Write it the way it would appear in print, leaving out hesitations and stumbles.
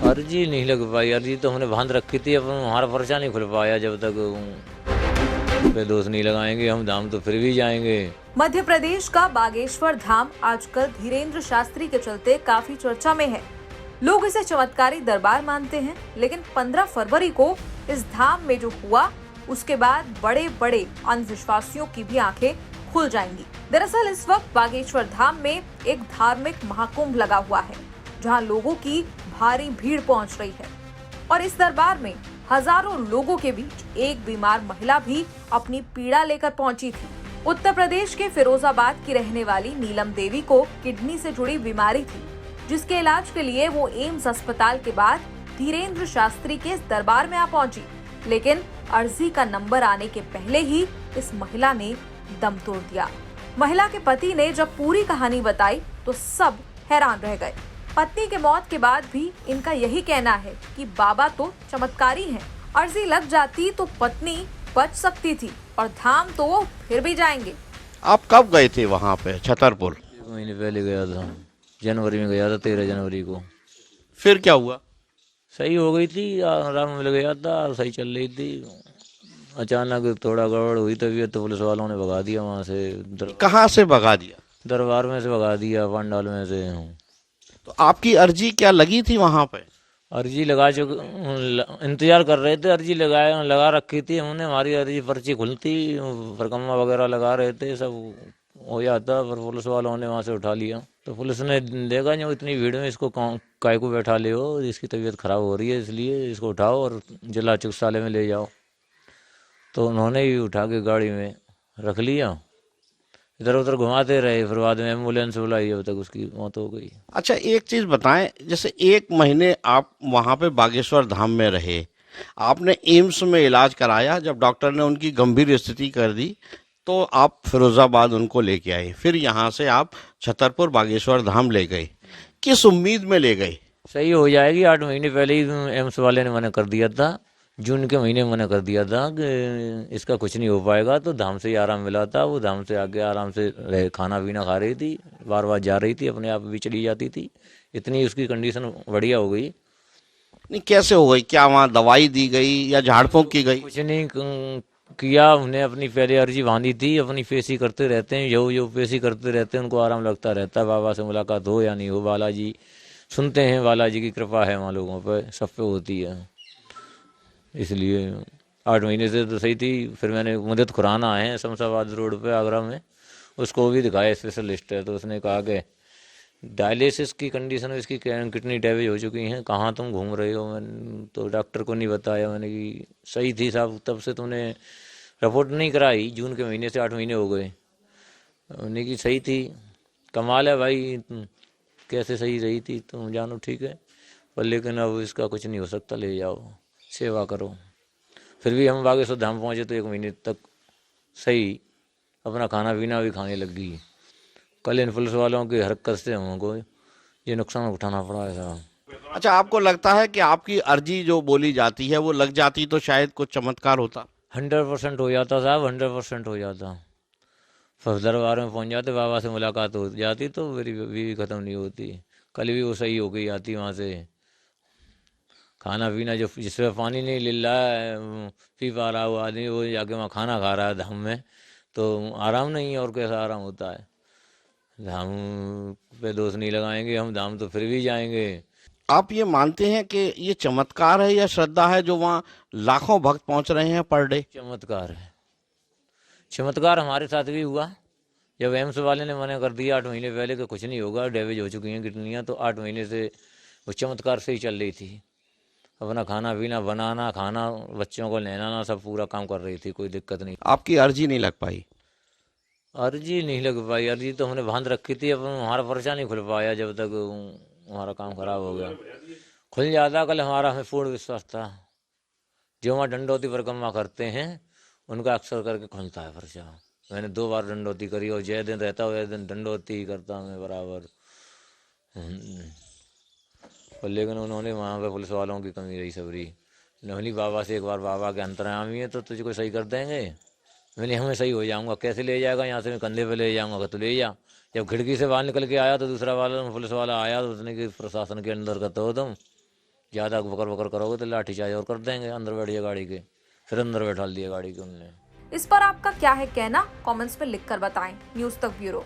अर्जी नहीं लग पाई। अर्जी तो हमने बांध रखी थी, अब हमारा पर्चा नहीं खुल पाया। जब तक पे दोस्त नहीं लगाएंगे हम धाम तो फिर भी जाएंगे। मध्य प्रदेश का बागेश्वर धाम आजकल धीरेन्द्र शास्त्री के चलते काफी चर्चा में है। लोग इसे चमत्कारी दरबार मानते हैं, लेकिन 15 फरवरी को इस धाम में जो हुआ उसके बाद बड़े बड़े अंधविश्वासियों की भी आंखें खुल जाएंगी। दरअसल इस वक्त बागेश्वर धाम में एक धार्मिक महाकुंभ लगा हुआ है, जहां लोगों की भारी भीड़ पहुंच रही है और इस दरबार में हजारों लोगों के बीच एक बीमार महिला भी अपनी पीड़ा लेकर पहुंची थी। उत्तर प्रदेश के फिरोजाबाद की रहने वाली नीलम देवी को किडनी से जुड़ी बीमारी थी, जिसके इलाज के लिए वो एम्स अस्पताल के बाद धीरेन्द्र शास्त्री के इस दरबार में आ पहुंची। लेकिन अर्जी का नंबर आने के पहले ही इस महिला ने दम तोड़ दिया। महिला के पति ने जब पूरी कहानी बताई तो सब हैरान रह गए। पत्नी के मौत के बाद भी इनका यही कहना है कि बाबा तो चमत्कारी हैं। अर्जी लग जाती तो पत्नी बच सकती थी और धाम तो वो फिर भी जाएंगे। आप कब गए थे वहाँ पे छतरपुर? 1 महीने पहले गया था, जनवरी में गया था, 13 जनवरी को। फिर क्या हुआ? सही हो गई थी, आराम मिल गया था, सही चल रही थी। अचानक थोड़ा गड़बड़ हुई तबीयत तो पुलिस वालों ने भगा दिया वहाँ से। कहाँ से भगा दिया? दरबार में से भगा दिया, पंडाल में से। तो आपकी अर्जी क्या लगी थी वहाँ पे? अर्जी लगा इंतजार कर रहे थे। अर्जी लगा रखी थी हमने। हमारी अर्जी पर्ची खुलती, परिक्रमा वगैरह लगा रहे थे, सब हो जाता, पर पुलिस वालों ने वहाँ से उठा लिया। तो पुलिस ने देखा जो इतनी भीड़ में इसको काय को बैठा ले हो, इसकी तबीयत खराब हो रही है, इसलिए इसको उठाओ और जिला चिकित्सालय में ले जाओ। तो उन्होंने ही उठा के गाड़ी में रख लिया, इधर उधर घुमाते रहे। फिर बाद में एम्बुलेंस बुलाई, जब तक उसकी मौत हो गई। अच्छा, एक चीज बताएं, जैसे 1 महीने आप वहाँ पे बागेश्वर धाम में रहे, आपने एम्स में इलाज कराया, जब डॉक्टर ने उनकी गंभीर स्थिति कर दी तो आप फिरोजाबाद उनको लेके आए, फिर यहाँ से आप छतरपुर बागेश्वर धाम ले गए। किस उम्मीद में ले गए? सही हो जाएगी। 8 महीने पहले ही एम्स वाले ने मना कर दिया था, जून के महीने में मना कर दिया था कि इसका कुछ नहीं हो पाएगा। तो धाम से ही आराम मिला था। वो धाम से आके आराम से खाना पीना खा रही थी, बार बार जा रही थी, अपने आप भी चली जाती थी। इतनी उसकी कंडीशन बढ़िया हो गई। नहीं, कैसे हो गई? क्या वहाँ दवाई दी गई या झाड़ फूंक की गई? कुछ नहीं किया उन्हें। अपनी पहले अर्जी बांधी थी, अपनी पेशी करते रहते हैं, जो पेशी करते रहते हैं उनको आराम लगता रहता है। बाबा से मुलाकात हो या नहीं हो, बालाजी सुनते हैं, बालाजी की कृपा है वहाँ लोगों पर, सब पे होती है। इसलिए 8 महीने से तो सही थी। फिर मैंने मदद खुराना है शमशाबाद रोड पे आगरा में, उसको भी दिखाया, स्पेशलिस्ट है। तो उसने कहा कि डायलिसिस की कंडीशन में इसकी किडनी डैमेज हो चुकी हैं, कहाँ तुम घूम रहे हो। मैंने तो डॉक्टर को नहीं बताया, मैंने कि सही थी साहब, तब से तुमने रिपोर्ट नहीं कराई। जून के महीने से 8 महीने हो गए। उन्हें की सही थी। कमाल है भाई, कैसे सही रही थी तुम जानो, ठीक है, पर लेकिन अब इसका कुछ नहीं हो सकता, ले जाओ सेवा करो। फिर भी हम बागेश्वर धाम पहुँचे तो 1 महीने तक सही अपना खाना पीना भी खाने लग गई। कल इन पुलिस वालों की हरकत से हमको ये नुकसान उठाना पड़ा है साहब। अच्छा, आपको लगता है कि आपकी अर्जी जो बोली जाती है वो लग जाती तो शायद कुछ चमत्कार होता? 100% हो जाता साहब, 100% हो जाता। फिर दरबार में पहुंच जाते, बाबा से मुलाकात हो जाती तो मेरी बीवी खत्म नहीं होती। कल भी वो सही हो गई आती वहाँ से। खाना पीना जो जिसमें पानी नहीं ले रहा है, पी पा रहा वो आदमी, वो जाके वहाँ खाना खा रहा है धाम में, तो आराम नहीं है। और कैसा आराम होता है? धाम पे दोस्त नहीं लगाएंगे हम, धाम तो फिर भी जाएंगे। आप ये मानते हैं कि ये चमत्कार है या श्रद्धा है जो वहाँ लाखों भक्त पहुंच रहे हैं पर डे? चमत्कार है। चमत्कार हमारे साथ भी हुआ। जब एम्स वाले ने मना कर दिया 8 महीने पहले कि कुछ नहीं होगा, डैमेज हो चुकी हैं किडनियाँ, तो 8 महीने से वो चमत्कार से ही चल रही थी। अपना खाना पीना, बनाना, खाना, बच्चों को नहलाना, सब पूरा काम कर रही थी, कोई दिक्कत नहीं। आपकी अर्जी नहीं लग पाई? अर्जी नहीं लग पाई। अर्जी तो हमने बांध रखी थी, अब हमारा पर्चा नहीं खुल पाया। जब तक हमारा काम खराब हो गया। खुल जाता कल, हमारा हमें पूर्ण विश्वास था। जो वहाँ दंडोती परिक्रमा करते हैं उनका अक्सर करके खुलता है पर्चा। मैंने 2 बार दंडोती करी, और जय दिन रहता वह दिन दंडोती ही करता मैं बराबर। और लेकिन उन्होंने वहाँ पे पुलिस वालों की कमी रही सबरी। नहीं बाबा से एक बार, बाबा के अंतर्यामी है तो तुझको सही कर देंगे। मैंने हमें सही हो जाऊंगा। कैसे ले जाएगा? यहाँ से मैं कंधे पे ले जाऊंगा, तो ले जा। जब खिड़की से बाहर निकल के आया तो दूसरा वाला पुलिस वाला आया, तो उसने कि प्रशासन के अंदर का तो तुम ज़्यादा बकर बकर करोगे तो लाठीचार्ज और कर देंगे, अंदर बैठिए गाड़ी के। फिर अंदर बैठा दिया गाड़ी के उनने। इस पर आपका क्या है कहना, कमेंट्स में लिखकर बताएं। न्यूज़ तक ब्यूरो।